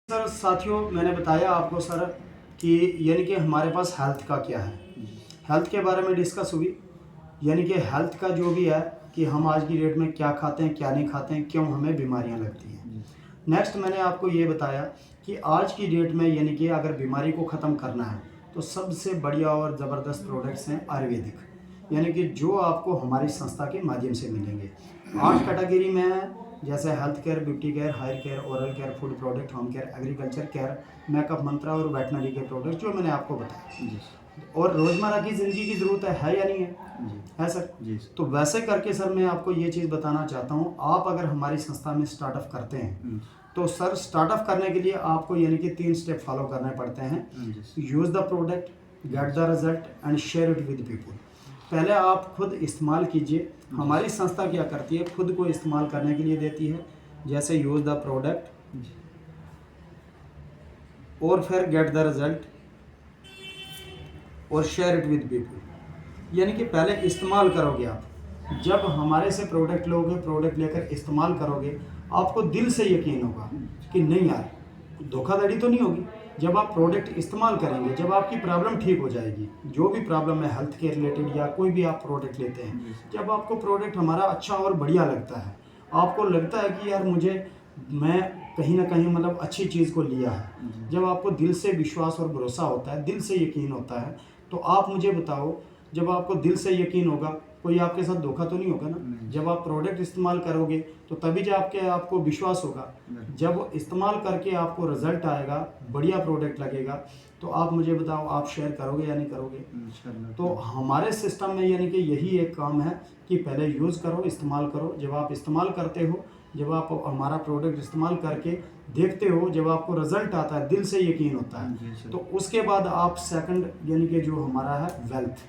Sir साथियों, मैंने बताया आपको सर कि यानी कि हमारे पास हेल्थ का क्या है, हेल्थ के बारे में डिस्कस हुई। यानी कि हेल्थ का जो भी है कि हम आज की डेट में क्या खाते हैं, क्या नहीं खाते हैं, क्यों हमें बीमारियां लगती हैं। नेक्स्ट मैंने आपको ये बताया कि आज की डेट में यानी कि अगर बीमारी को ख़त्म करना है तो सबसे बढ़िया और ज़बरदस्त प्रोडक्ट्स हैं आयुर्वेदिक, यानी कि जो आपको हमारी संस्था के माध्यम से मिलेंगे। 8 कैटेगरी में है, जैसे health care, beauty care, hair care, oral care, food product, home care, agriculture care, makeup mantra और वेटनरी के प्रोडक्ट जो मैंने आपको बताया। और रोज़मर्रा की ज़िंदगी की ज़रूरत है या नहीं है? है सर। जी तो वैसे करके सर मैं आपको ये चीज़ बताना चाहता हूँ, आप अगर हमारी संस्था में स्टार्टअप करते हैं तो सर स्टार्टअप करने के लिए आपको यानी कि 3 स्टेप फॉलो करने पड़ते हैं। Use the product, get the result and share it with people. पहले आप खुद इस्तेमाल कीजिए। हमारी संस्था क्या करती है, खुद को इस्तेमाल करने के लिए देती है, जैसे यूज़ द प्रोडक्ट और फिर गेट द रिजल्ट और शेयर इट विद पीपल। यानी कि पहले इस्तेमाल करोगे आप, जब हमारे से प्रोडक्ट लोगे, प्रोडक्ट लेकर इस्तेमाल करोगे, आपको दिल से यकीन होगा कि नहीं यार धोखाधड़ी तो नहीं होगी। जब आप प्रोडक्ट इस्तेमाल करेंगे, जब आपकी प्रॉब्लम ठीक हो जाएगी, जो भी प्रॉब्लम है हेल्थ के रिलेटेड या कोई भी आप प्रोडक्ट लेते हैं, जब आपको प्रोडक्ट हमारा अच्छा और बढ़िया लगता है, आपको लगता है कि यार मैं कहीं ना कहीं मतलब अच्छी चीज़ को लिया है, जब आपको दिल से विश्वास और भरोसा होता है, दिल से यकीन होता है, तो आप मुझे बताओ, जब आपको दिल से यकीन होगा, कोई आपके साथ धोखा तो नहीं होगा ना। जब आप प्रोडक्ट इस्तेमाल करोगे तो तभी जब आपको विश्वास होगा, जब इस्तेमाल करके आपको रिजल्ट आएगा, बढ़िया प्रोडक्ट लगेगा, तो आप मुझे बताओ आप शेयर करोगे या नहीं करोगे। तो हमारे सिस्टम में यानी कि यही एक काम है कि पहले यूज़ करो, इस्तेमाल करो। जब आप इस्तेमाल करते हो, जब आप हमारा प्रोडक्ट इस्तेमाल करके देखते हो, जब आपको रिजल्ट आता है, दिल से यकीन होता है, तो उसके बाद आप सेकंड यानी कि जो हमारा है वेल्थ,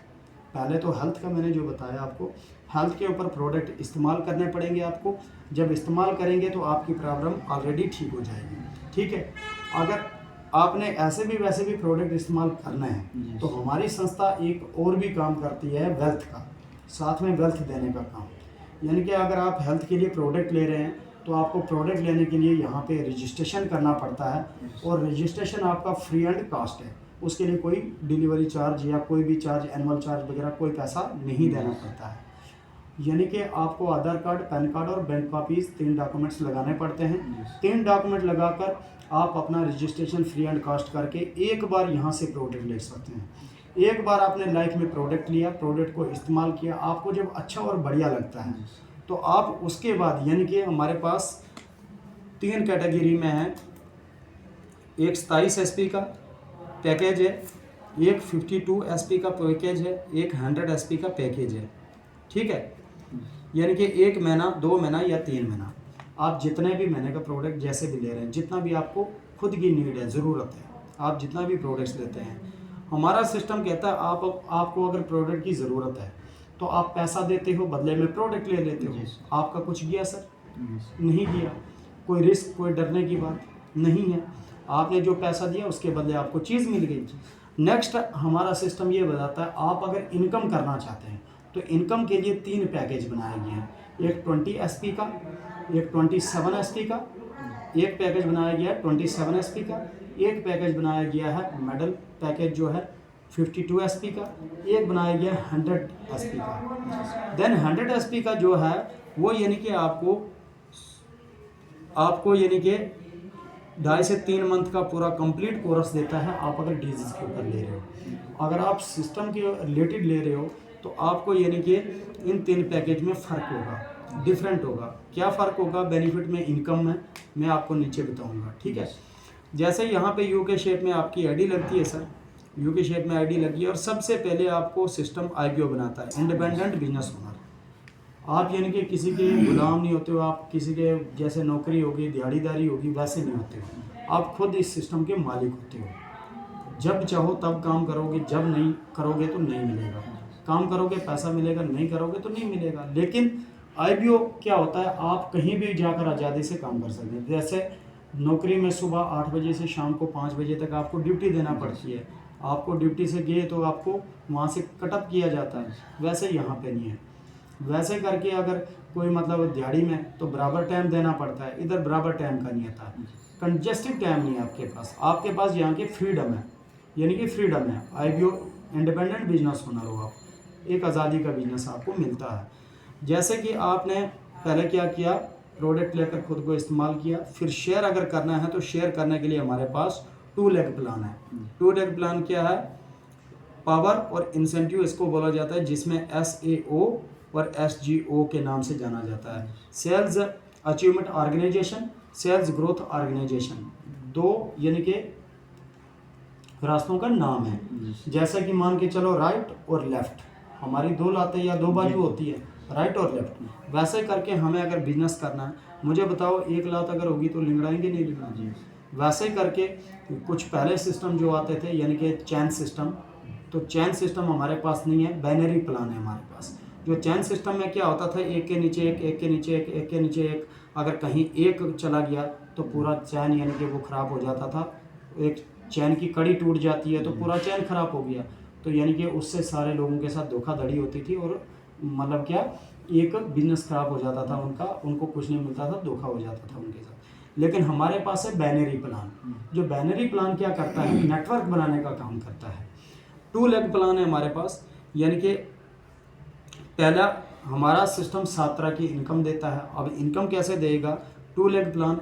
पहले तो हेल्थ का मैंने जो बताया आपको, हेल्थ के ऊपर प्रोडक्ट इस्तेमाल करने पड़ेंगे आपको। जब इस्तेमाल करेंगे तो आपकी प्रॉब्लम ऑलरेडी ठीक हो जाएगी। ठीक है, अगर आपने ऐसे भी वैसे भी प्रोडक्ट इस्तेमाल करना है तो हमारी संस्था एक और भी काम करती है वेल्थ का, साथ में वेल्थ देने का काम। यानी कि अगर आप हेल्थ के लिए प्रोडक्ट ले रहे हैं तो आपको प्रोडक्ट लेने के लिए यहाँ पे रजिस्ट्रेशन करना पड़ता है, और रजिस्ट्रेशन आपका फ्री एंड कास्ट है। उसके लिए कोई डिलीवरी चार्ज या कोई भी चार्ज, एनुअल चार्ज वगैरह कोई पैसा नहीं देना पड़ता है। यानी कि आपको आधार कार्ड, पैन कार्ड और बैंक कॉपीज 3 डॉक्यूमेंट्स लगाने पड़ते हैं। 3 डॉक्यूमेंट लगाकर आप अपना रजिस्ट्रेशन फ्री एंड कास्ट करके एक बार यहाँ से प्रोडक्ट ले सकते हैं। एक बार आपने लाइफ में प्रोडक्ट लिया, प्रोडक्ट को इस्तेमाल किया, आपको जब अच्छा और बढ़िया लगता है तो आप उसके बाद यानी कि हमारे पास 3 कैटेगरी में है। एक 27 एसपी का पैकेज है, एक 52 एसपी का पैकेज है, एक 100 एसपी का पैकेज है। ठीक है, यानी कि 1 महीना, 2 महीना या 3 महीना, आप जितने भी महीने का प्रोडक्ट जैसे भी ले रहे हैं, जितना भी आपको खुद की नीड है, ज़रूरत है, आप जितना भी प्रोडक्ट्स लेते हैं, हमारा सिस्टम कहता है आपको अगर प्रोडक्ट की ज़रूरत है तो आप पैसा देते हो, बदले में प्रोडक्ट ले लेते हो। आपका कुछ गया सर? नहीं गया। कोई रिस्क, कोई डरने की बात नहीं है। आपने जो पैसा दिया उसके बदले आपको चीज़ मिल गई। नेक्स्ट हमारा सिस्टम ये बताता है, आप अगर इनकम करना चाहते हैं तो इनकम के लिए 3 पैकेज बनाए गए हैं। एक 20 एसपी का, एक 27 एसपी का, एक पैकेज बनाया गया है 27 एसपी का, एक पैकेज बनाया गया है मेडल पैकेज जो है 52 एसपी का, एक बनाया गया है 100 एसपी का। देन 100 एसपी का जो है वो यानी कि आपको यानी कि 2.5 से 3 मंथ का पूरा कंप्लीट कोर्स देता है। आप अगर डिजीज़ के ऊपर ले रहे हो, अगर आप सिस्टम के रिलेटेड ले रहे हो तो आपको यानी कि इन 3 पैकेज में फ़र्क होगा, डिफरेंट होगा। क्या फ़र्क होगा बेनिफिट में, इनकम में, मैं आपको नीचे बताऊंगा। ठीक है, जैसे यहाँ पे यूके शेप में आपकी आईडी लगती है सर, यूके शेप में आईडी लगी है, और सबसे पहले आपको सिस्टम आईपीओ बनाता है, इंडिपेंडेंट बिजनेस ओनर। आप यानी कि किसी के गुलाम नहीं होते हो, आप किसी के जैसे नौकरी होगी, दिहाड़ीदारी होगी, वैसे नहीं होते हो। आप खुद इस सिस्टम के मालिक होते हो। जब चाहो तब काम करोगे, जब नहीं करोगे तो नहीं मिलेगा। काम करोगे पैसा मिलेगा, नहीं करोगे तो नहीं मिलेगा। लेकिन आईपीओ क्या होता है, आप कहीं भी जाकर आज़ादी से काम कर सकते हैं। जैसे नौकरी में सुबह 8 बजे से शाम को 5 बजे तक आपको ड्यूटी देना पड़ती है, आपको ड्यूटी से गए तो आपको वहाँ से कटअप किया जाता है, वैसे यहाँ पे नहीं है। वैसे करके अगर कोई मतलब दिहाड़ी में तो बराबर टाइम देना पड़ता है, इधर बराबर टाइम का नहीं आता। कंजेस्टेड टाइम नहीं है आपके पास यहाँ की फ्रीडम है, यानी कि फ्रीडम है। IBO इंडिपेंडेंट बिजनेस ओनर हो आप, एक आज़ादी का बिजनेस आपको मिलता है। जैसे कि आपने पहले क्या किया, प्रोडक्ट लेकर खुद को इस्तेमाल किया, फिर शेयर अगर करना है तो शेयर करने के लिए हमारे पास 2 लेग प्लान है। 2 लेग प्लान क्या है, पावर और इंसेंटिव इसको बोला जाता है, जिसमें SAO और SGO के नाम से जाना जाता है। Sales achievement organisation, sales growth organisation, 2 यानी कि रास्तों का नाम है। जैसा कि मान के चलो राइट और लेफ्ट, हमारी 2 लातें या 2 बाजू होती है, राइट और लेफ्ट। वैसे करके हमें अगर बिजनेस करना है, मुझे बताओ 1 लात अगर होगी तो लिंगड़ाएंगे नहीं लिंगड़ाएंगे। वैसे ही करके कुछ पहले सिस्टम जो आते थे, यानी कि चैन सिस्टम, तो चैन सिस्टम हमारे पास नहीं है, बाइनरी प्लान है हमारे पास। जो चैन सिस्टम में क्या होता था, एक के नीचे एक, एक के नीचे एक, एक के नीचे एक, अगर कहीं एक चला गया तो पूरा चैन यानी कि वो ख़राब हो जाता था। एक चैन की कड़ी टूट जाती है तो पूरा चैन ख़राब हो गया, तो यानी कि उससे सारे लोगों के साथ धोखाधड़ी होती थी और मतलब क्या, एक बिजनेस ख़राब हो जाता था उनका, उनको कुछ नहीं मिलता था, धोखा हो जाता था उनके साथ। लेकिन हमारे पास है बाइनरी प्लान। जो बाइनरी प्लान क्या करता है, नेटवर्क बनाने का काम करता है। 2 लेग प्लान है हमारे पास, यानी कि पहला हमारा सिस्टम 7 तरह की इनकम देता है। अब इनकम कैसे देगा, 2 लेग प्लान,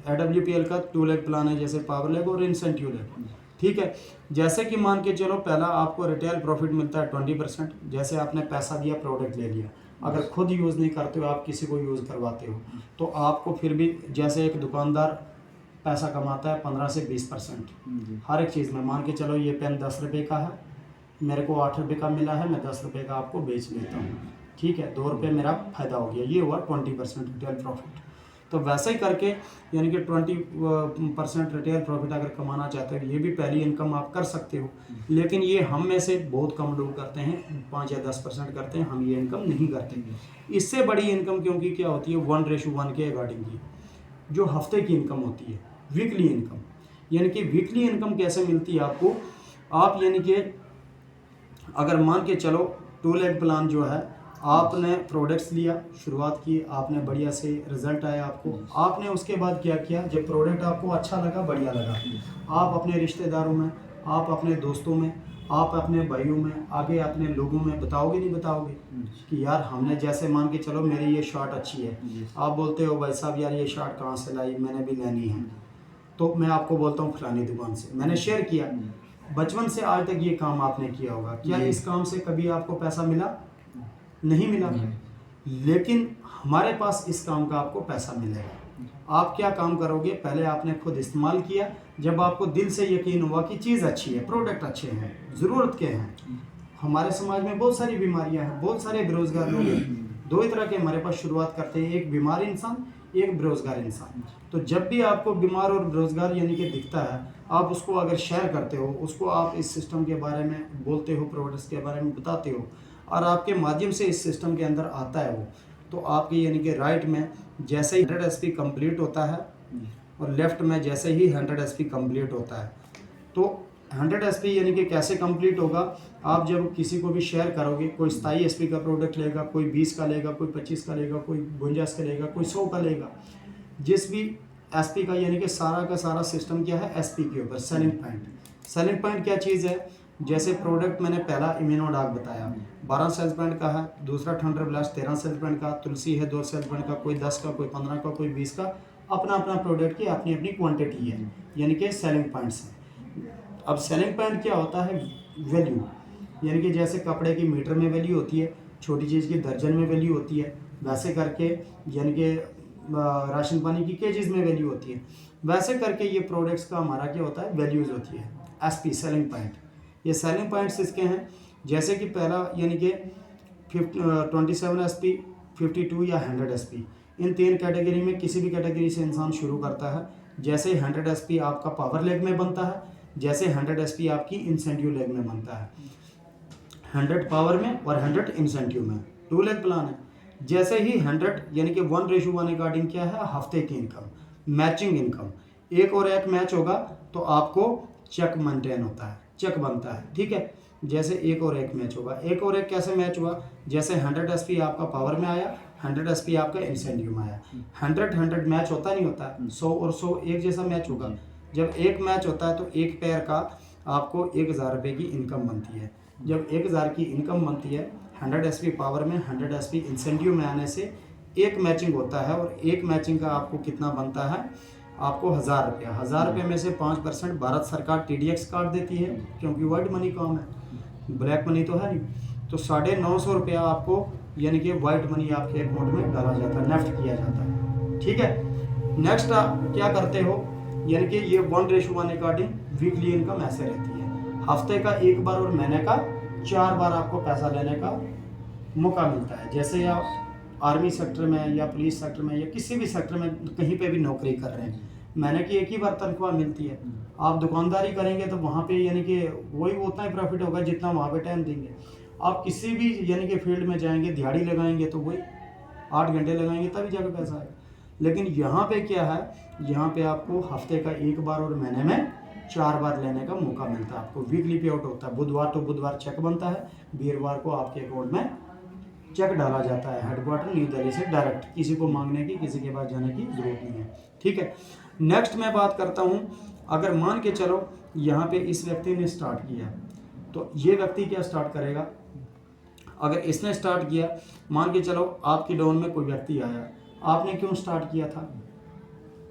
AWPL का 2 लेग प्लान है, जैसे पावर लेग और इंसेंटिव लेग, ठीक है। जैसे कि मान के चलो पहला आपको रिटेल प्रॉफिट मिलता है 20%, जैसे आपने पैसा दिया, प्रोडक्ट ले लिया, अगर खुद यूज़ नहीं करते हो, आप किसी को यूज़ करवाते हो, तो आपको फिर भी, जैसे एक दुकानदार पैसा कमाता है 15 से 20% हर एक चीज़ में। मान के चलो ये पेन 10 रुपये का है, मेरे को 8 रुपये का मिला है, मैं 10 रुपये का आपको बेच लेता हूँ, ठीक है, 2 रुपये मेरा फ़ायदा हो गया, ये हुआ 20% रिटेल प्रॉफिट। तो वैसे ही करके यानी कि 20% रिटेल प्रॉफिट अगर कमाना चाहते हो, ये भी पहली इनकम आप कर सकते हो। लेकिन ये हम में से बहुत कम लोग करते हैं, 5 या 10% करते हैं, हम ये इनकम नहीं करते। इससे बड़ी इनकम क्योंकि क्या होती है, 1:1 के अकॉर्डिंग की जो हफ्ते की इनकम होती है, वीकली इनकम। यानी कि वीकली इनकम कैसे मिलती है आपको, आप यानी कि अगर मान के चलो 2 लेग प्लान जो है, आपने प्रोडक्ट्स लिया, शुरुआत की, आपने बढ़िया से रिजल्ट आया आपको, आपने उसके बाद क्या किया, जब प्रोडक्ट आपको अच्छा लगा, बढ़िया लगा, आप अपने रिश्तेदारों में, आप अपने दोस्तों में, आप अपने भाइयों में, आगे अपने लोगों में बताओगे, नहीं बताओगे कि यार हमने, जैसे मान के चलो मेरी ये शर्ट अच्छी है, आप बोलते हो भाई साहब यार ये शर्ट कहाँ से लाई, मैंने भी लेनी है, तो मैं आपको बोलता हूँ फलानी दुकान से, मैंने शेयर किया। बचपन से आज तक ये काम आपने किया होगा, क्या इस काम से कभी आपको पैसा मिला, नहीं मिला, लेकिन हमारे पास इस काम का आपको पैसा मिलेगा। आप क्या काम करोगे, पहले आपने खुद इस्तेमाल किया, जब आपको दिल से यकीन हुआ कि चीज़ अच्छी है, प्रोडक्ट अच्छे हैं, ज़रूरत के हैं। हमारे समाज में बहुत सारी बीमारियां हैं, बहुत सारे बेरोजगार लोग हैं, 2 ही तरह के हमारे पास शुरुआत करते हैं, एक बीमार इंसान, एक बेरोजगार इंसान। तो जब भी आपको बीमार और बेरोजगार यानी कि दिखता है, आप उसको अगर शेयर करते हो, उसको आप इस सिस्टम के बारे में बोलते हो, प्रोडक्ट्स के बारे में बताते हो, और आपके माध्यम से इस सिस्टम के अंदर आता है वो, तो आपके यानी कि राइट में जैसे ही 100 SP कंप्लीट होता है और लेफ्ट में जैसे ही 100 SP कंप्लीट होता है, तो 100 SP यानी कि कैसे कंप्लीट होगा, आप जब किसी को भी शेयर करोगे, कोई 27 SP का प्रोडक्ट लेगा, कोई 20 का लेगा, कोई 25 का लेगा, कोई 52 का लेगा, कोई 100 का लेगा, जिस भी SP का यानी कि सारा का सारा सिस्टम क्या है, SP के ऊपर सेलिंग पॉइंट। सेलिंग पॉइंट क्या चीज़ है, जैसे प्रोडक्ट मैंने पहला इम्यूनोडाक बताया 12 सेल्स पॉइंट का है, दूसरा थंडर ब्लास्ट 13 सेल्स पॉइंट का, तुलसी है 2 सेल्स पॉइंट का, कोई 10 का, कोई 15 का, कोई 20 का, अपना अपना प्रोडक्ट की अपनी अपनी क्वांटिटी है, यानी कि सेलिंग पॉइंट्स हैं। अब सेलिंग पॉइंट क्या होता है, वैल्यू, यानी कि जैसे कपड़े की मीटर में वैल्यू होती है, छोटी चीज़ की दर्जन में वैल्यू होती है, वैसे करके यानी कि राशन पानी की केजीज में वैल्यू होती है, वैसे करके ये प्रोडक्ट्स का हमारा क्या होता है, वैल्यूज़ होती है, SP सेलिंग पॉइंट। ये सेलिंग पॉइंट्स इसके हैं, जैसे कि पहला यानी कि 27 SP, 52 या 100 SP, इन 3 कैटेगरी में किसी भी कैटेगरी से इंसान शुरू करता है। जैसे 100 SP आपका पावर लेग में बनता है, जैसे 100 SP आपकी इंसेंटिव लेग में बनता है, 100 पावर में और 100 इंसेंटिव में, 2 लेग प्लान है। जैसे ही 100 यानी कि 1:1 अकॉर्डिंग क्या है, हफ्ते की इनकम, मैचिंग इनकम, एक और एक मैच होगा तो आपको चेक मेंटेन होता है, चेक बनता है, ठीक है। जैसे एक और एक मैच होगा, एक और एक कैसे मैच हुआ, जैसे 100 SP आपका पावर में आया, 100 एसपी आपका इंसेंटिव में आया। 100 मैच होता नहीं होता, 100 और 100 एक जैसा मैच होगा। जब एक मैच होता है तो एक पेयर का आपको 1000 रुपये की इनकम बनती है। जब 1000 की इनकम बनती है 100 एसपी पावर में, 100 एसपी इंसेंटिव में आने से एक मैचिंग होता है, और एक मैचिंग का आपको कितना बनता है, आपको 1000 रुपया। 1000 रुपये में से 5% भारत सरकार TDX काट देती है, क्योंकि वाइट मनी काम है, ब्लैक मनी तो है नहीं। तो 950 रुपया आपको यानी कि वाइट मनी आपके अकाउंट में डाला जाता है, नेफ्ट किया जाता है। ठीक है, नेक्स्ट आप क्या करते हो, यानी कि ये 1:1 अकॉर्डिंग वीकली इनकम ऐसे रहती है। हफ्ते का एक बार और महीने का 4 बार आपको पैसा लेने का मौका मिलता है। जैसे आप आर्मी सेक्टर में या पुलिस सेक्टर में या किसी भी सेक्टर में कहीं पे भी नौकरी कर रहे हैं, महीने की एक ही बार तनख्वाह मिलती है। आप दुकानदारी करेंगे तो वहाँ पे यानी कि वही उतना ही प्रॉफिट होगा जितना वहाँ पे टाइम देंगे। आप किसी भी यानी कि फील्ड में जाएंगे, दिहाड़ी लगाएंगे तो वही 8 घंटे लगाएंगे तभी जाकर पैसा आएगा। लेकिन यहाँ पे क्या है, यहाँ पे आपको हफ्ते का एक बार और महीने में 4 बार लेने का मौका मिलता है। आपको वीकली पे आउट होता है। बुधवार तो बुधवार चेक बनता है, वीरवार को आपके अकाउंट में चेक डाला जाता है हेडक्वार्टर न्यू दिल्ली से डायरेक्ट, किसी को मांगने की, किसी के पास जाने की जरूरत नहीं है। ठीक है, नेक्स्ट मैं बात करता हूँ, अगर मान के चलो यहाँ पे इस व्यक्ति ने स्टार्ट किया, तो ये व्यक्ति क्या स्टार्ट करेगा, अगर इसने स्टार्ट किया, मान के चलो आपकी डाउन में कोई व्यक्ति आया, आपने क्यों स्टार्ट किया था,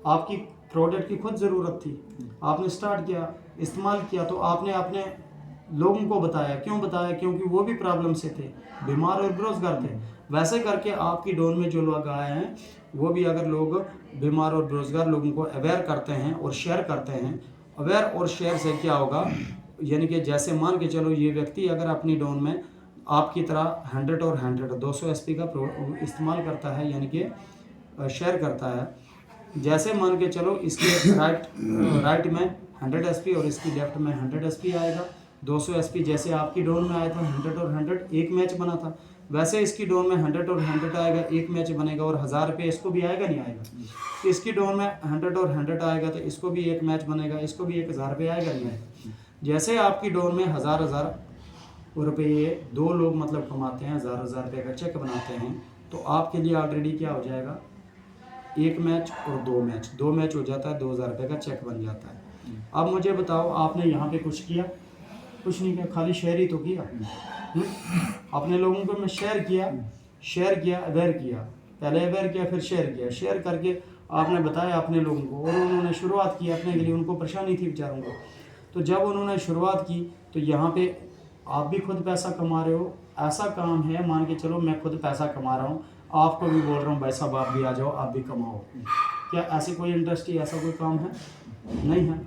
आपकी प्रोडक्ट की खुद ज़रूरत थी, आपने स्टार्ट किया, इस्तेमाल किया, तो आपने अपने लोगों को बताया। क्यों बताया, क्योंकि वो भी प्रॉब्लम से थे, बीमार और बेरोजगार थे। वैसे करके आपकी डाउन में जो लोग आए हैं, वो भी अगर लोग बीमार और बेरोजगार लोगों को अवेयर करते हैं और शेयर करते हैं, अवेयर और शेयर से क्या होगा, यानी कि जैसे मान के चलो ये व्यक्ति अगर अपनी डाउन में आपकी तरह 100 और 100 200 एसपी का इस्तेमाल करता है, यानी कि शेयर करता है। जैसे मान के चलो इसके राइट में 100 एसपी और इसकी लेफ्ट में 100 एसपी आएगा। 200 एसपी जैसे आपकी डाउन में आया था 100 और 100 एक मैच बना था, वैसे इसकी डाउन में 100 और 100 आएगा, एक मैच बनेगा, और 1000 रुपये इसको भी आएगा नहीं आएगा। इसकी डाउन में 100 और 100 आएगा तो इसको भी एक मैच बनेगा, इसको भी 1000 रुपये आएगा नहीं आएगा। जैसे आपकी डाउन में 1000 रुपये दो लोग मतलब कमाते हैं, 1000 रुपये का चेक बनाते हैं, तो आपके लिए ऑलरेडी क्या हो जाएगा, एक मैच और दो मैच हो जाता है, 2000 रुपये का चेक बन जाता है। अब मुझे बताओ, आपने यहाँ पे कुछ किया, कुछ नहीं किया, खाली शेयर ही तो किया। अपने लोगों को मैं शेयर किया, अवेयर किया, पहले अवेयर किया फिर शेयर किया, शेयर करके आपने बताया अपने लोगों को, और उन्होंने शुरुआत की अपने के लिए, उनको परेशानी थी बेचारों को। तो जब उन्होंने शुरुआत की तो यहाँ पे आप भी खुद पैसा कमा रहे हो। ऐसा काम है, मान के चलो मैं खुद पैसा कमा रहा हूँ, आपको भी बोल रहा हूँ भाई साहब आप भी आ जाओ, आप भी कमाओ। क्या ऐसी कोई इंडस्ट्री, ऐसा कोई काम है? नहीं है।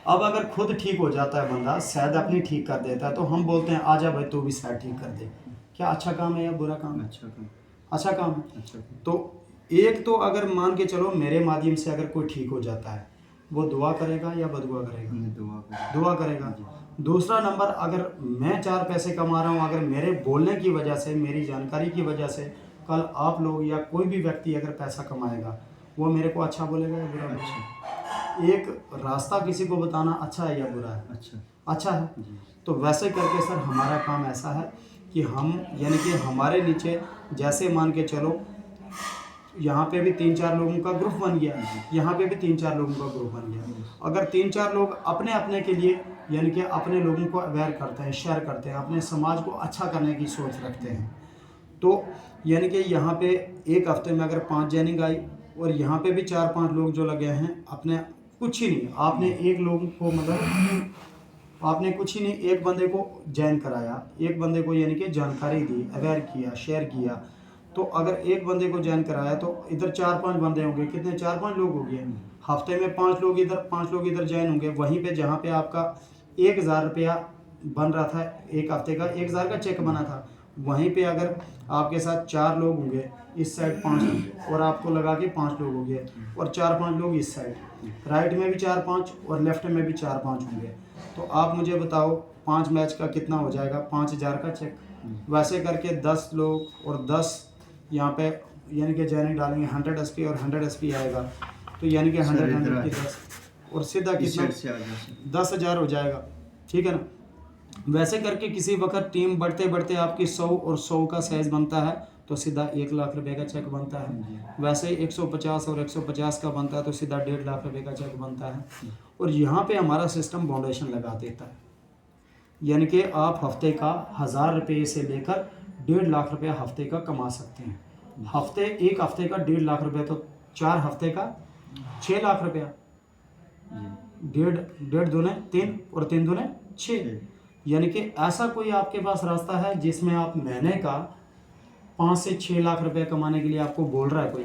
अब अगर खुद ठीक हो जाता है बंदा, शायद अपनी ठीक कर देता है, तो हम बोलते हैं आजा भाई तू भी शायद ठीक कर दे। क्या अच्छा काम है या बुरा काम है? अच्छा काम है। तो एक तो अगर मान के चलो मेरे माध्यम से अगर कोई ठीक हो जाता है, वो दुआ करेगा या बदुआ करेगा? दुआ करेगा। दूसरा नंबर, अगर मैं 4 पैसे कमा रहा हूँ, अगर मेरे बोलने की वजह से, मेरी जानकारी की वजह से कल आप लोग या कोई भी व्यक्ति अगर पैसा कमाएगा, वो मेरे को अच्छा बोलेगा या बुरा? अच्छा। एक रास्ता किसी को बताना अच्छा है या बुरा है? अच्छा है। तो वैसे करके सर हमारा काम ऐसा है कि हम यानी कि हमारे नीचे जैसे मान के चलो यहाँ पे भी 3-4 लोगों का ग्रुप बन गया, यहाँ पे भी 3-4 लोगों का ग्रुप बन गया। अगर 3-4 लोग अपने अपने के लिए यानी कि अपने लोगों को अवेयर करते हैं, शेयर करते हैं, अपने समाज को अच्छा करने की सोच रखते हैं, तो यानी कि यहाँ पे एक हफ्ते में अगर 5 जॉइनिंग आई और यहाँ पे भी 4-5 लोग जो लगे हैं, अपने कुछ ही नहीं, आपने एक लोगों को मतलब आपने कुछ ही नहीं, एक बंदे को ज्वाइन कराया, एक बंदे को यानी कि जानकारी दी, अवेयर किया, शेयर किया, तो अगर एक बंदे को ज्वाइन कराया तो इधर 4-5 बंदे होंगे, कितने 4-5 लोग हो गए। हफ्ते में 5 लोग इधर ज्वाइन होंगे। वहीं पे जहाँ पे आपका 1000 रुपया बन रहा था, एक हफ्ते का 1000 का चेक बना था, वहीं पे अगर आपके साथ 4 लोग होंगे, इस साइड 5 और आपको लगा के 5 लोग होंगे, और 4-5 लोग इस साइड, राइट में भी 4-5 और लेफ्ट में भी 4-5 होंगे, तो आप मुझे बताओ 5 मैच का कितना हो जाएगा? 5000 का चेक। वैसे करके 10 लोग और 10 यहाँ पे यानी कि जॉइनिंग डालेंगे, 100 एसपी और 100 एसपी आएगा, तो यानी कि 100 की 10 और सीधा कितना 10,000 हो जाएगा। ठीक है ना। वैसे करके किसी वक्त टीम बढ़ते बढ़ते आपकी 100 और 100 का साइज बनता है तो सीधा 1 लाख रुपए का चेक बनता है। वैसे ही 150 और 150 का बनता है तो सीधा 1.5 लाख रुपए का चेक बनता है। और यहाँ पे हमारा सिस्टम फाउंडेशन लगा देता है, यानी कि आप हफ्ते का 1000 रुपये से लेकर 1.5 लाख रुपया हफ्ते का कमा सकते हैं। एक हफ्ते का 1.5 लाख रुपया तो 4 हफ्ते का 6 लाख रुपया, 1.5 दूने 3 और 3 दूने 6। यानी कि ऐसा कोई आपके पास रास्ता है जिसमें आप महीने का 5 से 6 लाख रुपए कमाने के लिए आपको बोल रहा है कोई,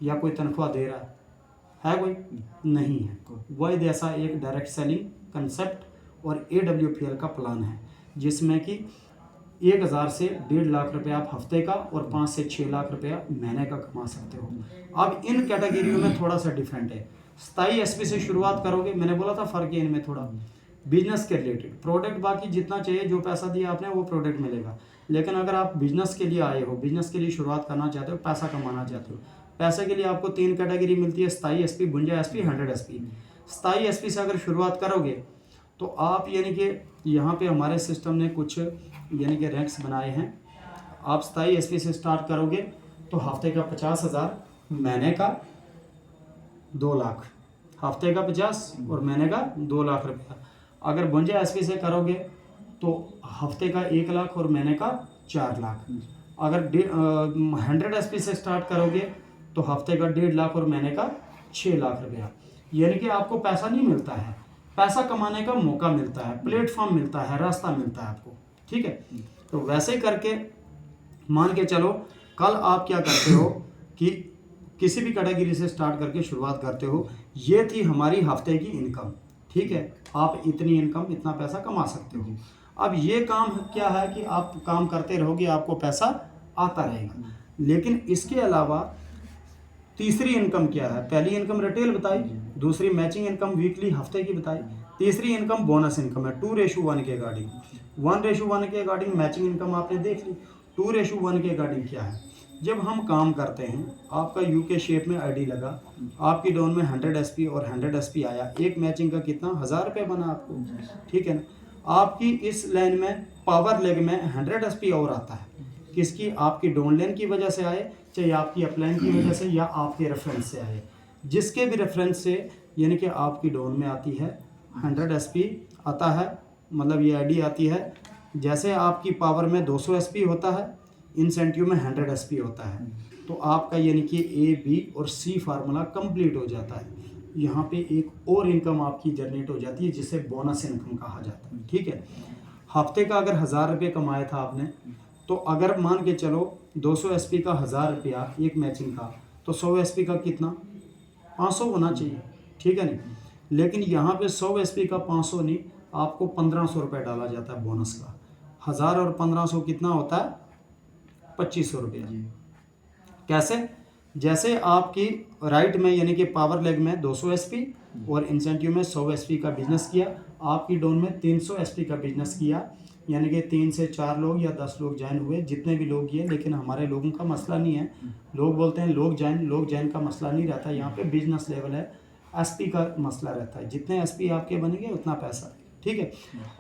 या कोई तनख्वाह दे रहा है कोई? नहीं है। वही ऐसा एक डायरेक्ट सेलिंग कंसेप्ट और AWPL का प्लान है जिसमें कि 1000 से 1.5 लाख रुपया आप हफ्ते का और 5 से 6 लाख रुपया महीने का कमा सकते हो। अब इन कैटेगरियों में थोड़ा सा डिफरेंट है। स्थायी SP से शुरुआत करोगे, मैंने बोला था फर्क है इनमें थोड़ा, बिजनेस के रिलेटेड प्रोडक्ट बाकी जितना चाहिए जो पैसा दिया आपने वो प्रोडक्ट मिलेगा। लेकिन अगर आप बिजनेस के लिए आए हो, बिजनेस के लिए शुरुआत करना चाहते हो, पैसा कमाना चाहते हो, पैसे के लिए आपको 3 कैटेगरी मिलती है, स्थायी SP, भुंजा SP, 100 SP। स्थायी SP से अगर शुरुआत करोगे तो आप यानी कि यहाँ पे हमारे सिस्टम ने कुछ यानी कि रैंक्स बनाए हैं। आप स्थायी SP से स्टार्ट करोगे तो हफ्ते का 50,000, महीने का 2 लाख, हफ्ते का 50 और महीने का 2 लाख रुपया। अगर भुंजा SP से करोगे तो हफ्ते का 1 लाख और महीने का 4 लाख। अगर 100 SP से स्टार्ट करोगे तो हफ्ते का 1.5 लाख और महीने का 6 लाख रुपया। यानी कि आपको पैसा नहीं मिलता है, पैसा कमाने का मौका मिलता है, प्लेटफॉर्म मिलता है, रास्ता मिलता है आपको। ठीक है, तो वैसे करके मान के चलो कल आप क्या करते हो कि किसी भी कैटेगरी से स्टार्ट करके शुरुआत करते हो। ये थी हमारी हफ्ते की इनकम। ठीक है, आप इतनी इनकम, इतना पैसा कमा सकते हो। अब ये काम क्या है कि आप काम करते रहोगे, आपको पैसा आता रहेगा। लेकिन इसके अलावा तीसरी इनकम क्या है? पहली इनकम रिटेल बताई, दूसरी मैचिंग इनकम वीकली हफ्ते की बताई, तीसरी इनकम बोनस इनकम है 2:1 के अकॉर्डिंग। 1:1 के अकॉर्डिंग मैचिंग इनकम आपने देख ली। 2:1 के अकॉर्डिंग क्या है? जब हम काम करते हैं, आपका UK शेप में ID लगा, आपकी डाउन में 100 SP और 100 SP आया, एक मैचिंग का कितना 1000 रुपये बना आपको। ठीक है ना, आपकी इस लाइन में पावर लेग में 100 SP और आता है, किसकी? आपकी डाउन लाइन की वजह से आए, चाहे आपकी अपलाइन की वजह से या आपके रेफरेंस से आए, जिसके भी रेफरेंस से, यानी कि आपकी डाउन में आती है 100 SP आता है, मतलब ये ID आती है। जैसे आपकी पावर में 200 SP होता है, इंसेंटिव में 100 SP होता है, तो आपका यानी कि A, B और C फार्मूला कंप्लीट हो जाता है। यहाँ पे एक और इनकम आपकी जनरेट हो जाती है जिसे बोनस इनकम कहा जाता है। ठीक है, हफ्ते का अगर 1000 रुपये कमाया था आपने, तो अगर मान के चलो 200 SP का 1000 रुपया एक मैचिंग का, तो 100 SP का कितना? 500 होना चाहिए। ठीक है नहीं, लेकिन यहाँ पे 100 SP का 500 नहीं, आपको 1500 रुपये डाला जाता है बोनस का। 1000 और 1500 कितना होता है? 2500 रुपया। कैसे? जैसे आपकी राइट में यानी कि पावर लेग में 200 SP और इंसेंटिव में 100 SP का बिजनेस किया, आपकी डाउन में 300 SP का बिजनेस किया, यानी कि 3 से 4 लोग या 10 लोग ज्वाइन हुए, जितने भी लोग ये, लेकिन हमारे लोगों का मसला नहीं है। लोग बोलते हैं लोग ज्वाइन का मसला नहीं रहता, यहाँ पे बिजनेस लेवल है, SP का मसला रहता है। जितने SP आपके बनेंगे उतना पैसा। ठीक है,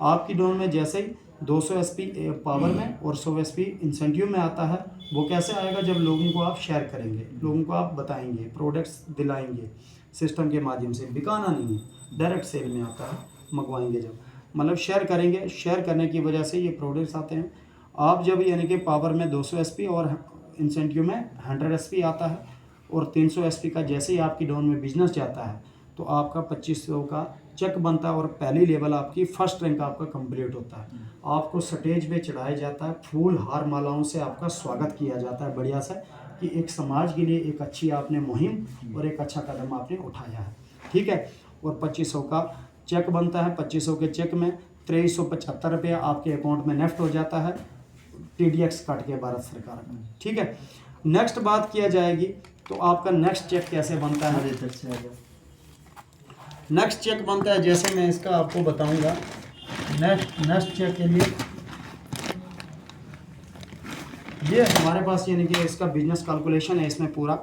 आपकी डाउन में जैसे ही 200 SP पावर में और 100 SP इंसेंटिव में आता है, वो कैसे आएगा? जब लोगों को आप शेयर करेंगे, लोगों को आप बताएंगे, प्रोडक्ट्स दिलाएंगे सिस्टम के माध्यम से। बिकाना नहीं है, डायरेक्ट सेल में आता है, मंगवाएंगे जब, मतलब शेयर करेंगे, शेयर करने की वजह से ये प्रोडक्ट्स आते हैं। आप जब यानी कि पावर में 200 SP और इंसेंटिव में 100 SP आता है और 300 SP का जैसे ही आपकी डाउन में बिजनेस जाता है, तो आपका 2500 का चेक बनता है और पहली लेवल आपकी फर्स्ट रैंक आपका कंप्लीट होता है। आपको स्टेज पे चढ़ाया जाता है, फूल हार मालाओं से आपका स्वागत किया जाता है बढ़िया सा, कि एक समाज के लिए एक अच्छी आपने मुहिम और एक अच्छा कदम आपने उठाया है। ठीक है, और 2500 का चेक बनता है। 2500 के चेक में 2375 रुपया आपके अकाउंट में नेफ्ट हो जाता है, TDX काट के भारत सरकार का। ठीक है, नेक्स्ट बात किया जाएगी तो आपका नेक्स्ट चेक कैसे बनता है? नेक्स्ट चेक बनता है, जैसे मैं इसका आपको बताऊंगा। नेक्स्ट चेक के लिए ये हमारे पास यानी कि इसका बिजनेस कैलकुलेशन है इसमें पूरा।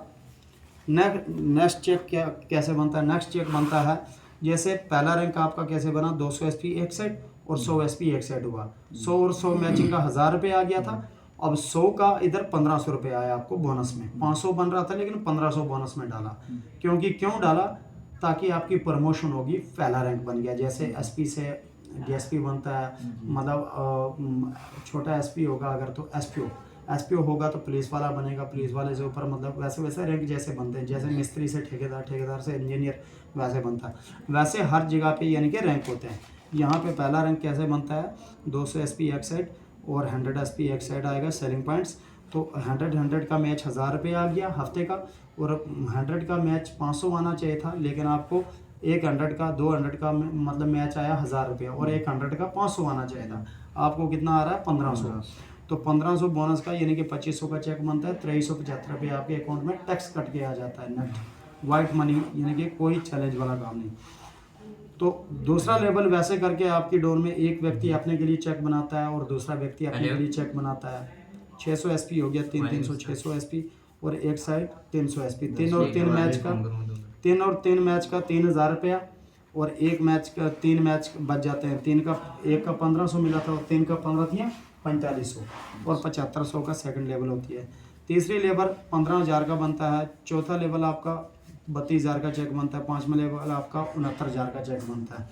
नेक्स्ट चेक कैसे बनता है? नेक्स्ट चेक बनता है जैसे पहला रैंक आपका कैसे बना, 200 SP एक साइड और 100 SP एक साइड हुआ। 100 और 100 मैचिंग का 1000 रुपये आ गया था, अब 100 का इधर 1500 रुपये आया आपको बोनस में, 500 बन रहा था लेकिन 1500 बोनस में डाला। क्योंकि क्यों डाला? ताकि आपकी प्रमोशन होगी, पहला रैंक बन गया। जैसे एसपी से डीएसपी बनता है, मतलब छोटा एसपी होगा अगर तो एसपीओ होगा तो पुलिस वाला बनेगा, पुलिस वाले से ऊपर, मतलब वैसे वैसे रैंक जैसे बनते हैं। जैसे मिस्त्री से ठेकेदार, ठेकेदार से इंजीनियर वैसे बनता है। वैसे हर जगह पे यानी कि रैंक होते हैं। यहाँ पे पहला रैंक कैसे बनता है? 200 एसपी एक साइड और 100 एसपी एक साइड आएगा सेलिंग पॉइंट्स। तो 100 का मैच 1000 रुपये आ गया हफ्ते का, और 100 का मैच 500 आना चाहिए था, लेकिन आपको एक 100 का 200 का मतलब मैच आया 1000 रुपये, और एक 100 का 500 आना चाहिए था। आपको कितना आ रहा है? 1500। तो 1500 बोनस का यानी कि 2500 का चेक बनता है। 2375 रुपये आपके अकाउंट में टैक्स कट के आ जाता है नेट, वाइट मनी, यानी कि कोई चैलेंज वाला काम नहीं। तो दूसरा लेवल वैसे करके आपकी डोर में एक व्यक्ति अपने के लिए चेक बनाता है और दूसरा व्यक्ति अपने के लिए चेक बनाता है। 600 एसपी हो गया, 300 600 एसपी, और एक साइड 300 एसपी। 3 और 3 मैच का 3000 रुपया, और एक मैच का 3 मैच बच जाते हैं। एक का 1500 मिला था और 3 का 15 थी 4500, और 7500 का सेकंड लेवल होती है। तीसरी लेवल 15000 का बनता है। चौथा लेवल आपका 32000 का चेक बनता है। पाँचवा लेवल आपका 69,000 का चेक बनता है।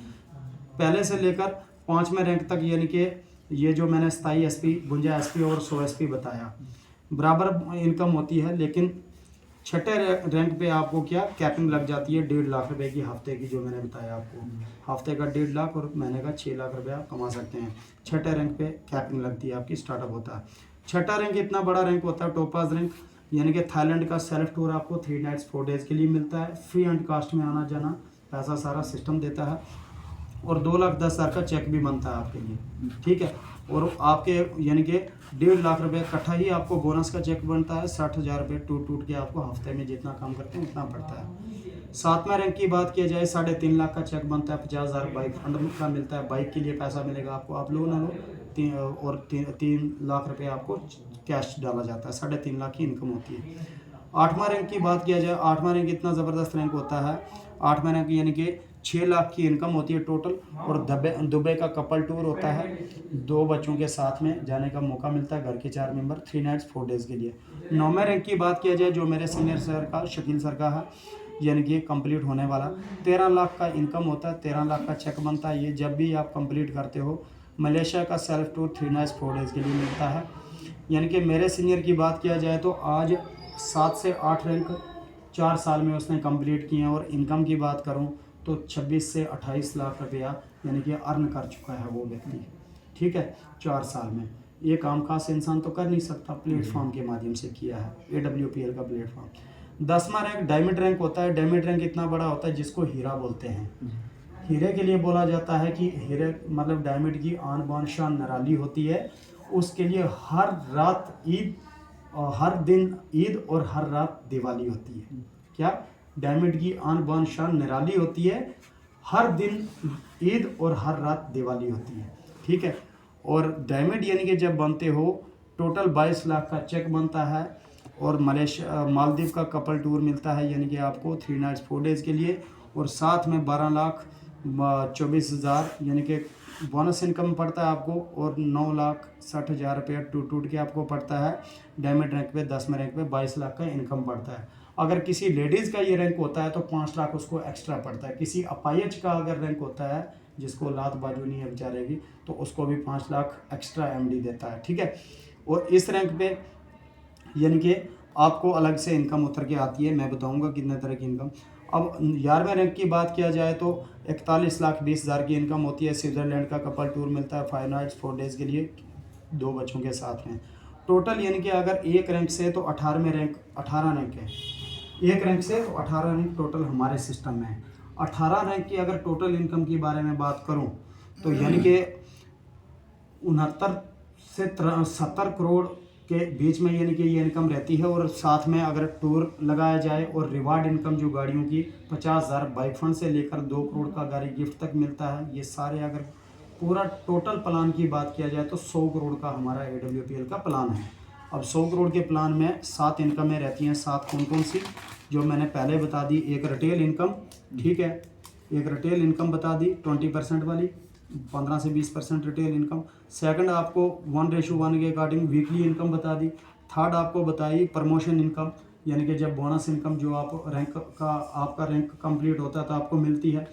पहले से लेकर 5वें रैंक तक, यानी कि ये जो मैंने 27 एसपी, 52 एसपी और 100 एसपी बताया, बराबर इनकम होती है। लेकिन छठे रैंक पे आपको क्या कैपिंग लग जाती है 1.5 लाख रुपए की हफ्ते की, जो मैंने बताया आपको। हफ्ते का 1.5 लाख और महीने का 6 लाख रुपया कमा सकते हैं। छठे रैंक पे कैपिंग लगती है आपकी, स्टार्टअप होता है। छठा रैंक इतना बड़ा रैंक होता है, टोपाज रैंक, यानी कि थाईलैंड का सेल्फ टूर आपको 3 नाइट्स 4 डेज के लिए मिलता है। फ्री एंड कास्ट में आना जाना, पैसा सारा सिस्टम देता है, और 2,10,000 का चेक भी बनता है आपके लिए, ठीक है। और आपके यानी कि 1.5 लाख रुपये इकट्ठा ही आपको बोनस का चेक बनता है। 60,000 रुपये टूट के आपको हफ्ते में जितना काम करते हैं उतना पड़ता है। 7वें रैंक की बात किया जाए, 3.5 लाख का चेक बनता है। 50,000 बाइक फंड का मिलता है, बाइक के लिए पैसा मिलेगा आपको, आप लो ना लो, 3 लाख रुपये आपको कैश डाला जाता है। 3.5 लाख की इनकम होती है। 8वां रैंक की बात किया जाए, 8वां रैंक इतना ज़बरदस्त रैंक होता है। 8वां रैंक यानी कि 6 लाख की इनकम होती है टोटल, और दुबई का कपल टूर होता है। 2 बच्चों के साथ में जाने का मौका मिलता है, घर के 4 मेंबर, 3 नाइट्स 4 डेज के लिए। 9वें रैंक की बात किया जाए, जो मेरे सीनियर सर का, शकील सर का है, यानी कि कंप्लीट होने वाला, 13 लाख का इनकम होता है। 13 लाख का चेक बनता है। ये जब भी आप कंप्लीट करते हो, मलेशिया का सेल्फ टूर 3 नाइट्स 4 डेज के लिए मिलता है। यानी कि मेरे सीनियर की बात किया जाए तो आज 7 से 8 रैंक 4 साल में उसने कंप्लीट किए हैं। और इनकम की बात करूं तो 26 से 28 लाख रुपया यानी कि अर्न कर चुका है वो व्यक्ति, ठीक है, 4 साल में। ये काम खास इंसान तो कर नहीं सकता, प्लेटफॉर्म के माध्यम से किया है, AWPL का प्लेटफॉर्म। 10वां रैंक डायमंड रैंक होता है। डायमंड रैंक इतना बड़ा होता है जिसको हीरा बोलते हैं। हीरे के लिए बोला जाता है कि हीरे मतलब डायमंड की आन बान शान निराली होती है। उसके लिए हर रात ईद, और हर दिन ईद और हर रात दिवाली होती है। क्या? डायमंड की आन बान शान निराली होती है, हर दिन ईद और हर रात दिवाली होती है, ठीक है। और डायमंड यानी कि जब बनते हो, टोटल 22 लाख का चेक बनता है। और मलेशिया मालदीव का कपल टूर मिलता है, यानी कि आपको 3 नाइट्स 4 डेज के लिए, और साथ में 12,24,000 यानी कि बोनस इनकम पड़ता है आपको, और 9,60,000 रुपये टूट के आपको पड़ता है। डायमंड रैंक पे 10वें रैंक पे 22 लाख का इनकम पड़ता है। अगर किसी लेडीज़ का ये रैंक होता है तो 5 लाख उसको एक्स्ट्रा पड़ता है। किसी अपाहिज का अगर रैंक होता है, जिसको लात बाजू नहीं है बेचारेगी, तो उसको भी 5 लाख एक्स्ट्रा MD देता है, ठीक है। और इस रैंक पे यानी कि आपको अलग से इनकम उतर के आती है। मैं बताऊंगा कितने तरह की इनकम। अब 11वें रैंक की बात किया जाए तो 41,20,000 की इनकम होती है। स्विट्ज़रलैंड का कपल टूर मिलता है 5 नाइट्स 4 डेज के लिए 2 बच्चों के साथ में। टोटल यानी कि अगर एक रैंक से तो 18 रैंक है। एक रैंक से तो 18 रैंक टोटल हमारे सिस्टम में है। 18 रैंक की अगर टोटल इनकम की बारे में बात करूं तो यानी कि 69 से 70 करोड़ के बीच में यानी कि ये इनकम रहती है। और साथ में अगर टूर लगाया जाए और रिवार्ड इनकम जो गाड़ियों की 50,000 बाइक फंड से लेकर 2 करोड़ का गाड़ी गिफ्ट तक मिलता है। ये सारे अगर पूरा टोटल प्लान की बात किया जाए तो 100 करोड़ का हमारा AWPL का प्लान है। अब 100 करोड़ के प्लान में 7 इनकमें रहती हैं। 7 कौन कौन सी, जो मैंने पहले बता दी। एक रिटेल इनकम, ठीक है, एक रिटेल इनकम बता दी 20% वाली। 15 से 20% रिटेल इनकम। सेकंड आपको 1:1 के अकॉर्डिंग वीकली इनकम बता दी। थर्ड आपको बताई प्रमोशन इनकम, यानी कि जब बोनस इनकम जो आप रैंक का आपका रैंक कंप्लीट होता है तो आपको मिलती है।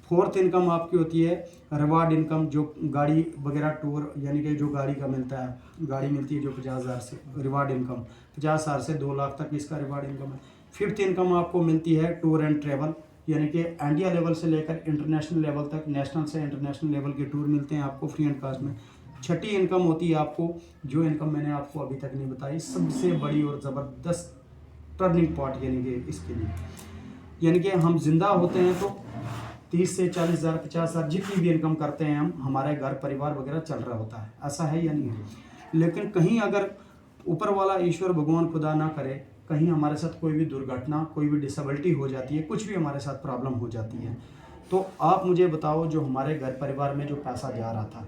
फोर्थ इनकम आपकी होती है रिवार्ड इनकम, जो गाड़ी वगैरह टूर, यानी कि जो गाड़ी का मिलता है, गाड़ी मिलती है जो 50,000 से, रिवार्ड इनकम 50,000 से 2 लाख तक इसका रिवार्ड इनकम है। फिफ्थ इनकम आपको मिलती है टूर एंड ट्रैवल, यानी कि इंडिया लेवल से लेकर इंटरनेशनल लेवल तक, नेशनल से इंटरनेशनल लेवल के टूर मिलते हैं आपको फ्री एंड कास्ट में। छठी इनकम होती है आपको, जो इनकम मैंने आपको अभी तक नहीं बताई, सबसे बड़ी और ज़बरदस्त टर्निंग पॉइंट, यानी कि इसके लिए, यानी कि हम जिंदा होते हैं तो 30 से 40,000 50,000 जितनी भी इनकम करते हैं हम, हमारे घर परिवार वगैरह चल रहा होता है, ऐसा है या नहीं है। लेकिन कहीं अगर ऊपर वाला ईश्वर भगवान खुदा ना करे, कहीं हमारे साथ कोई भी दुर्घटना, कोई भी डिसेबिलिटी हो जाती है, कुछ भी हमारे साथ प्रॉब्लम हो जाती है, तो आप मुझे बताओ जो हमारे घर परिवार में जो पैसा जा रहा था,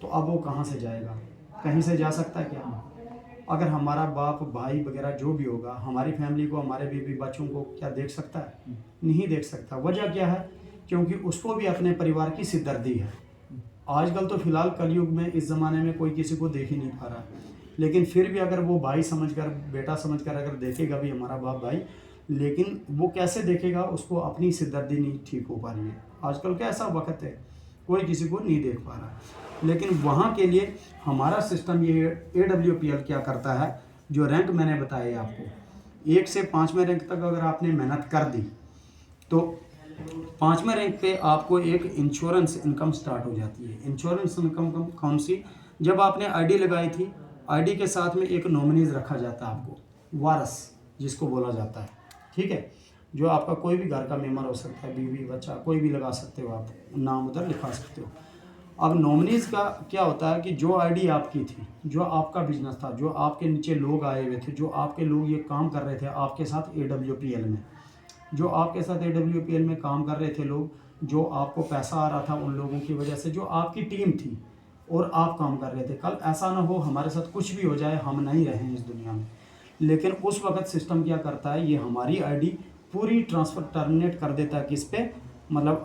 तो अब वो कहाँ से जाएगा? कहीं से जा सकता है क्या? अगर हमारा बाप भाई वगैरह जो भी होगा, हमारी फैमिली को, हमारे बीवी बच्चों को क्या देख सकता है? नहीं देख सकता। वजह क्या है? क्योंकि उसको भी अपने परिवार की सिरदर्दी है। आजकल तो फिलहाल कलयुग में, इस ज़माने में कोई किसी को देख ही नहीं पा रहा, लेकिन फिर भी अगर वो भाई समझकर, बेटा समझकर अगर देखेगा भी हमारा बाप भाई, लेकिन वो कैसे देखेगा? उसको अपनी सिरदर्दी नहीं ठीक हो पा रही है। आजकल का ऐसा वक्त है, कोई किसी को नहीं देख पा रहा। लेकिन वहाँ के लिए हमारा सिस्टम ये AWPL क्या करता है, जो रैंक मैंने बताया आपको, 1 से 5वें रैंक तक अगर आपने मेहनत कर दी, तो 5वें रैंक पे आपको एक इंश्योरेंस इनकम स्टार्ट हो जाती है। इंश्योरेंस इनकम कौन सी? जब आपने आईडी लगाई थी, आईडी के साथ में एक नॉमिनीज रखा जाता है आपको, वारस जिसको बोला जाता है, ठीक है, जो आपका कोई भी घर का मेंबर हो सकता है, बीवी बच्चा कोई भी लगा सकते हो, आप नाम उधर लिखा सकते हो। अब नॉमिनीज का क्या होता है कि जो आईडी आपकी थी, जो आपका बिजनेस था, जो आपके नीचे लोग आए हुए थे, जो आपके लोग ये काम कर रहे थे आपके साथ AWPL में, जो आपके साथ AWPL में काम कर रहे थे लोग, जो आपको पैसा आ रहा था उन लोगों की वजह से, जो आपकी टीम थी और आप काम कर रहे थे, कल ऐसा ना हो हमारे साथ कुछ भी हो जाए, हम नहीं रहें इस दुनिया में। लेकिन उस वक्त सिस्टम क्या करता है, ये हमारी आईडी पूरी ट्रांसफ़र टर्मिनेट कर देता है। किस पे? मतलब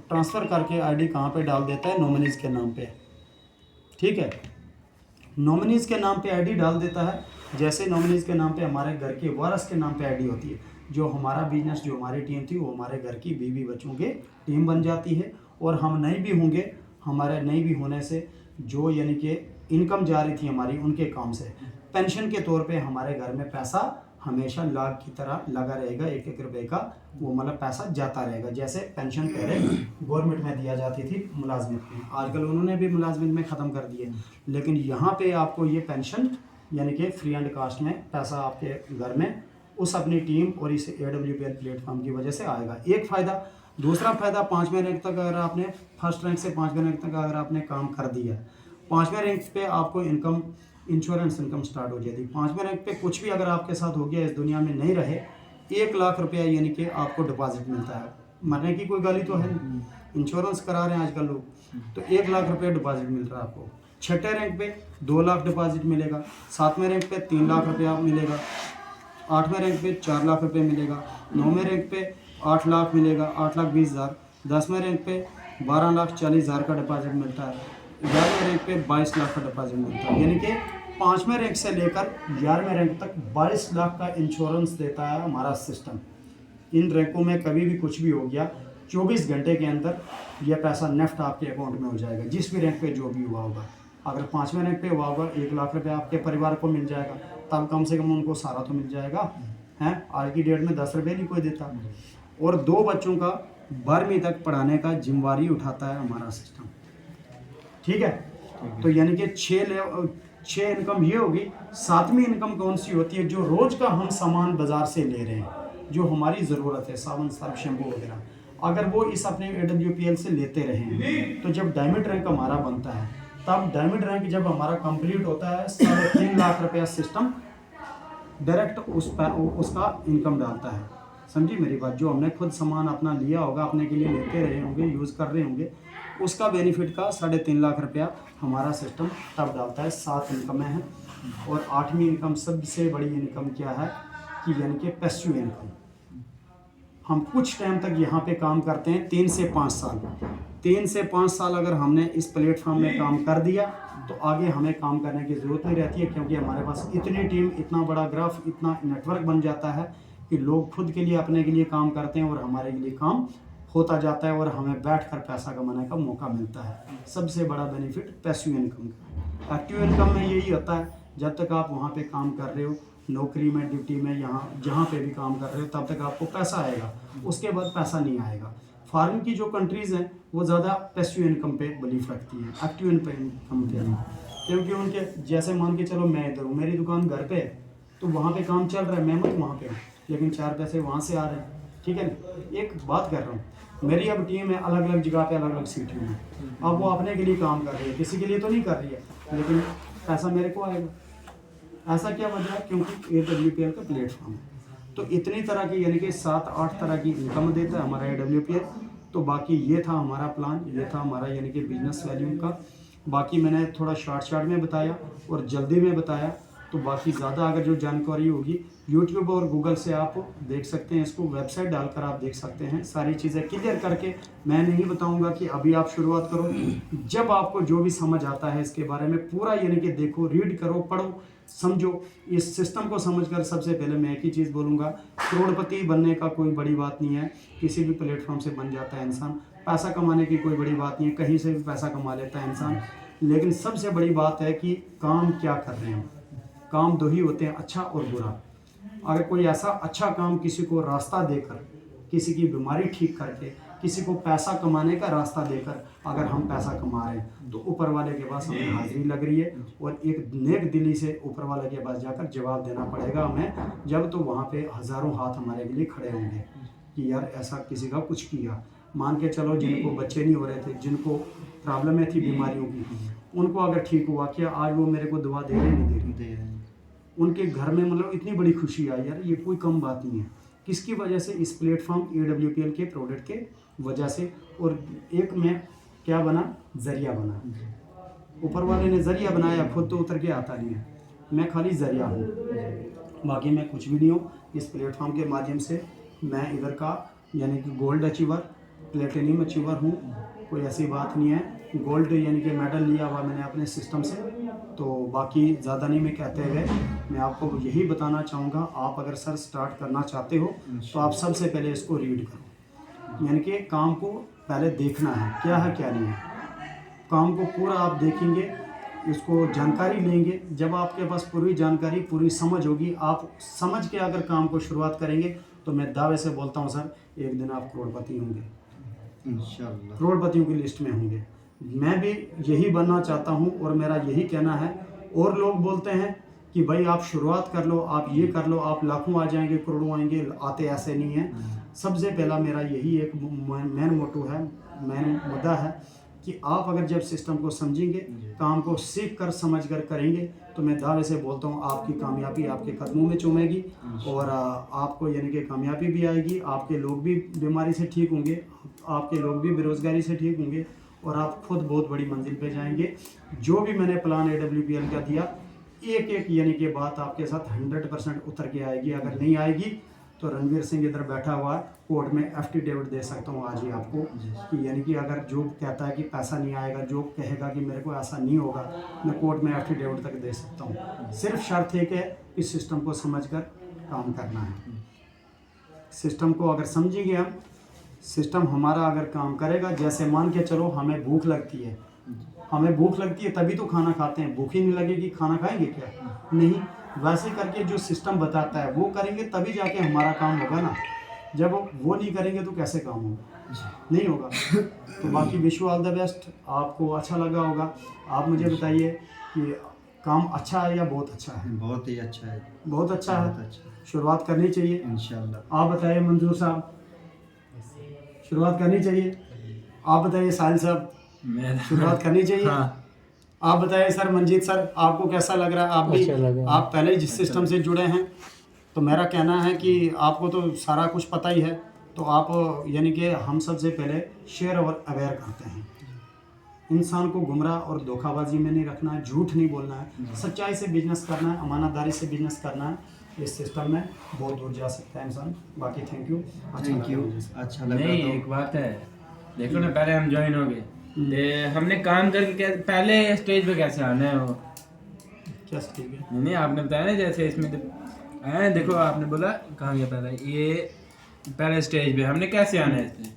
ट्रांसफ़र करके आईडी कहाँ पे डाल देता है? नॉमिनीज़ के नाम पे, ठीक है, नॉमिनीज़ के नाम पे आईडी डाल देता है। जैसे नॉमिनीज़ के नाम पे हमारे घर के वारस के नाम पे आईडी होती है, जो हमारा बिजनेस, जो हमारी टीम थी, वो हमारे घर की बीवी बच्चों के टीम बन जाती है। और हम नहीं भी होंगे, हमारे नहीं भी होने से जो, यानी कि इनकम जा रही थी हमारी उनके काम से, पेंशन के तौर पे हमारे घर में पैसा हमेशा लाग की तरह लगा रहेगा, 1-1 रुपये का वो मतलब पैसा जाता रहेगा। जैसे पेंशन पहले गवर्नमेंट में दिया जाती थी मुलाजमत में, आजकल उन्होंने भी मुलाजमत में ख़त्म कर दिए, लेकिन यहाँ पे आपको ये पेंशन, यानी कि फ्री एंड कास्ट में पैसा आपके घर में उस अपनी टीम और इस AWPL प्लेटफॉर्म की वजह से आएगा। एक फ़ायदा। दूसरा फ़ायदा, 5वें रैंक तक अगर आपने, फर्स्ट रैंक से 5वें रैंक तक अगर आपने काम कर दिया, 5वें रैंक पे आपको इनकम, इंश्योरेंस इनकम स्टार्ट हो जाती है। 5वें रैंक पे कुछ भी अगर आपके साथ हो गया, इस दुनिया में नहीं रहे, 1 लाख रुपया यानी कि आपको डिपॉजिट मिलता है। मरने की कोई गाली तो है नहीं, इंश्योरेंस करा रहे हैं आजकल लोग, तो 1 लाख रुपया डिपॉजिट मिल रहा है आपको। 6ठे रैंक पे 2 लाख डिपॉजिट मिलेगा। 7वें रैंक पे 3 लाख रुपया मिलेगा। 8वें रैंक पे 4 लाख रुपये मिलेगा। 9वें रैंक पे 8 लाख मिलेगा, 8,20,000। 10वें रैंक पे 12,40,000 का डिपॉजिट मिलता है। 11वें रैंक पे 22 लाख का डिपॉजिट मिलता है। यानी कि 5वें रैंक से लेकर 11वें रैंक तक 22 लाख का इंश्योरेंस देता है हमारा सिस्टम। इन रैंकों में कभी भी कुछ भी हो गया, 24 घंटे के अंदर यह पैसा नेफ्ट आपके अकाउंट में हो जाएगा, जिस भी रैंक पे जो भी हुआ होगा। अगर 5वें रैंक पे हुआ होगा, 1 लाख रुपये आपके परिवार को मिल जाएगा, तब कम से कम उनको सारा तो मिल जाएगा, हैं। आज की डेट में 10 रुपये नहीं कोई देता। और 2 बच्चों का 12वीं तक पढ़ाने का जिम्मेवारी उठाता है हमारा सिस्टम, ठीक है। तो यानी कि 6 इनकम ये होगी। 7वीं इनकम कौन सी होती है? जो रोज़ का हम सामान बाज़ार से ले रहे हैं, जो हमारी ज़रूरत है, साबुन सर्फ शैम्पू वगैरह, अगर वो इस अपने AWPL से लेते रहें, तो जब डायमंड रैंक हमारा बनता है, तब डायमंड रैंक जब हमारा कंप्लीट होता है, 3.5 लाख रुपया सिस्टम डायरेक्ट उसका इनकम डालता है। समझी मेरी बात? जो हमने खुद सामान अपना लिया होगा, अपने के लिए लेते रहे होंगे, यूज़ कर रहे होंगे, उसका बेनिफिट का 3.5 लाख रुपया हमारा सिस्टम तब डालता है। 7 इनकमें हैं। और 8वीं इनकम सबसे बड़ी इनकम क्या है कि यानी कि पैसिव इनकम। हम कुछ टाइम तक यहाँ पे काम करते हैं, 3 से 5 साल। 3 से 5 साल अगर हमने इस प्लेटफॉर्म में काम कर दिया तो आगे हमें काम करने की ज़रूरत नहीं रहती है, क्योंकि हमारे पास इतनी टीम, इतना बड़ा ग्राफ, इतना नेटवर्क बन जाता है कि लोग खुद के लिए, अपने के लिए काम करते हैं और हमारे लिए काम होता जाता है और हमें बैठकर पैसा कमाने का मौका मिलता है। सबसे बड़ा बेनिफिट पैसिव इनकम का। एक्टिव इनकम में यही होता है, जब तक आप वहाँ पे काम कर रहे हो, नौकरी में, ड्यूटी में, यहाँ जहाँ पे भी काम कर रहे हो, तब तक आपको पैसा आएगा, उसके बाद पैसा नहीं आएगा। फॉरेन की जो कंट्रीज़ हैं वो ज़्यादा पैसिव इनकम पे बिलीफ रखती हैं, एक्टिव इनकम पे नहीं, क्योंकि उनके जैसे मान के चलो मैं इधर हूँ, मेरी दुकान घर पे है, तो वहाँ पे काम चल रहा है, मैं मत वहाँ पे हूँ, लेकिन 4 पैसे वहाँ से आ रहे हैं, ठीक है ना। एक बात कर रहा हूँ, मेरी अब टीम है अलग अलग जगह पे, अलग अलग सिटी में, अब वो अपने के लिए काम कर रही है, किसी के लिए तो नहीं कर रही है, लेकिन पैसा मेरे को आएगा। ऐसा क्या वजह है? क्योंकि AWPL का प्लेटफॉर्म है। तो इतनी तरह की, यानी कि 7-8 तरह की इनकम देता है हमारा AWPL। तो बाकी ये था हमारा प्लान, ये था हमारा यानी कि बिजनेस वैल्यू का। बाकी मैंने थोड़ा शॉर्ट में बताया और जल्दी में बताया, तो बाकी ज़्यादा अगर जो जानकारी होगी यूट्यूब और गूगल से आप देख सकते हैं, इसको वेबसाइट डालकर आप देख सकते हैं। सारी चीज़ें क्लियर करके मैं नहीं बताऊंगा कि अभी आप शुरुआत करो। जब आपको जो भी समझ आता है इसके बारे में पूरा, यानी कि देखो, रीड करो, पढ़ो, समझो। इस सिस्टम को समझकर सबसे पहले मैं एक ही चीज़ बोलूँगा, करोड़पति बनने का कोई बड़ी बात नहीं है, किसी भी प्लेटफॉर्म से बन जाता है इंसान। पैसा कमाने की कोई बड़ी बात नहीं है, कहीं से भी पैसा कमा लेता है इंसान। लेकिन सबसे बड़ी बात है कि काम क्या कर रहे हैं। काम 2 ही होते हैं, अच्छा और बुरा। अगर कोई ऐसा अच्छा काम किसी को रास्ता देकर, किसी की बीमारी ठीक करके, किसी को पैसा कमाने का रास्ता देकर अगर हम पैसा कमा रहे हैं, तो ऊपर वाले के पास हमें हाजिरी लग रही है और एक नेक दिली से ऊपर वाले के पास जाकर जवाब देना पड़ेगा हमें। जब तो वहाँ पे हज़ारों हाथ हमारे लिए खड़े होंगे कि यार ऐसा किसी का कुछ किया। मान के चलो, जिनको बच्चे नहीं हो रहे थे, जिनको प्रॉब्लमें थी बीमारियों की, उनको अगर ठीक हुआ, क्या आज वो मेरे को दवा दे रहे नहीं दे रहे, उनके घर में मतलब इतनी बड़ी खुशी आई यार, ये कोई कम बात नहीं है। किसकी वजह से? इस प्लेटफॉर्म AWPL के प्रोडक्ट के वजह से। और एक मैं क्या बना, जरिया बना। ऊपर वाले ने जरिया बनाया, खुद तो उतर के आता नहीं है, मैं खाली जरिया हूँ, बाकी मैं कुछ भी नहीं हूँ। इस प्लेटफॉर्म के माध्यम से मैं इधर का यानी कि गोल्ड अचीवर, प्लेटिनियम अचीवर हूँ, कोई ऐसी बात नहीं है। गोल्ड यानी कि मेडल लिया हुआ मैंने अपने सिस्टम से। तो बाकी ज़्यादा नहीं मैं कहते हुए मैं आपको यही बताना चाहूँगा, आप अगर सर स्टार्ट करना चाहते हो तो आप सबसे पहले इसको रीड करो, यानी कि काम को पहले देखना है क्या है क्या नहीं है। काम को पूरा आप देखेंगे, इसको जानकारी लेंगे। जब आपके पास पूरी जानकारी, पूरी समझ होगी, आप समझ के अगर काम को शुरुआत करेंगे, तो मैं दावे से बोलता हूँ सर, एक दिन आप करोड़पति होंगे इंशाअल्लाह, करोड़पतियों की लिस्ट में होंगे। मैं भी यही बनना चाहता हूँ और मेरा यही कहना है। और लोग बोलते हैं कि भाई आप शुरुआत कर लो, आप ये कर लो, आप लाखों आ जाएंगे, करोड़ों आएंगे, आते ऐसे नहीं है। सबसे पहला मेरा यही एक मेन मोटो है, मेन मुद्दा है कि आप अगर जब सिस्टम को समझेंगे, काम को सीख कर समझ कर करेंगे, तो मैं दावे से बोलता हूँ आपकी कामयाबी आपके कदमों में चूमेगी और आपको यानी कि कामयाबी भी आएगी, आपके लोग भी बीमारी से ठीक होंगे, आपके लोग भी बेरोज़गारी से ठीक होंगे और आप खुद बहुत बड़ी मंजिल पे जाएंगे। जो भी मैंने प्लान AWPL का दिया, एक एक यानी कि बात आपके साथ 100% उतर के आएगी। अगर नहीं आएगी तो रणवीर सिंह इधर बैठा हुआ कोर्ट में एफिडेविट दे सकता हूँ आज ही आपको कि यानी कि अगर जो कहता है कि पैसा नहीं आएगा, जो कहेगा कि मेरे को ऐसा नहीं होगा, मैं कोर्ट में एफिडेविट तक दे सकता हूँ। सिर्फ शर्त है कि इस सिस्टम को समझकर काम करना है। सिस्टम को अगर समझेंगे हम, सिस्टम हमारा अगर काम करेगा, जैसे मान के चलो हमें भूख लगती है, हमें भूख लगती है तभी तो खाना खाते हैं, भूख ही नहीं लगेगी खाना खाएंगे क्या? नहीं। वैसे करके जो सिस्टम बताता है वो करेंगे तभी जाके हमारा काम होगा ना। जब वो नहीं करेंगे तो कैसे काम होगा? नहीं होगा। तो बाकी wish you all the best. आपको अच्छा लगा होगा, आप मुझे बताइए कि काम अच्छा है या बहुत अच्छा है? बहुत ही अच्छा है, बहुत अच्छा है। बहुत अच्छा। शुरुआत करनी चाहिए इंशाल्लाह। आप बताइए मंजूर साहब, शुरुआत करनी चाहिए? आप बताइए साहिल साहब, शुरुआत करनी चाहिए? हाँ। आप बताइए सर, मंजीत सर, आपको कैसा लग रहा है? आप भी अच्छा आप पहले ही जिस सिस्टम से जुड़े हैं, तो मेरा कहना है कि आपको तो सारा कुछ पता ही है। तो आप यानी कि हम सबसे पहले शेयर और अवेयर करते हैं। इंसान को गुमराह और धोखाबाजी में नहीं रखना है, झूठ नहीं बोलना है, सच्चाई से बिजनेस करना है, अमानतदारी से बिजनेस करना है। इस सिस्टम में बहुत दूर जा सकता है इंसान। बाकी थैंक यू, थैंक यू, अच्छा लगा। नहीं, तो एक बात है, देखो ना, पहले हम ज्वाइन हो गए, हमने काम करके पहले स्टेज पे कैसे आना है वो, क्या ठीक है। नहीं आपने बताया ना, जैसे इसमें देखो आपने बोला कहाँ गया पहले, ये पहले स्टेज पे हमने कैसे आना है इसमें,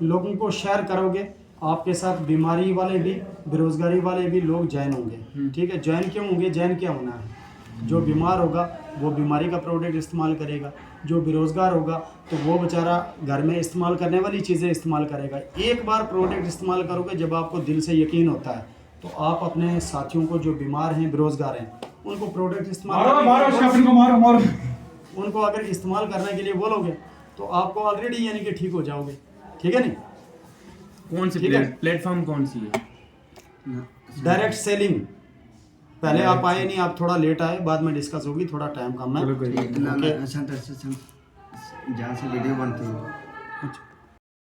लोगों को शेयर करोगे, आपके साथ बीमारी वाले भी, बेरोजगारी वाले भी लोग ज्वाइन होंगे। ठीक है, ज्वाइन क्यों होंगे, ज्वाइन क्या होना है, जो बीमार होगा वो बीमारी का प्रोडक्ट इस्तेमाल करेगा, जो बेरोजगार होगा तो वो बेचारा घर में इस्तेमाल करने वाली चीज़ें इस्तेमाल करेगा। एक बार प्रोडक्ट इस्तेमाल करोगे, जब आपको दिल से यकीन होता है तो आप अपने साथियों को, जो बीमार हैं बेरोजगार हैं, उनको प्रोडक्ट इस्तेमाल उनको अगर इस्तेमाल करने के लिए बोलोगे तो आपको ऑलरेडी यानी कि ठीक हो जाओगे। ठीक है नहीं। कौन सी प्लेटफॉर्म कौन सी है? Direct selling. पहले आप आए नहीं, आप थोड़ा लेट आए, बाद में डिस्कस होगी, थोड़ा टाइम कम है। जहाँ से वीडियो बनती है। अच्छा।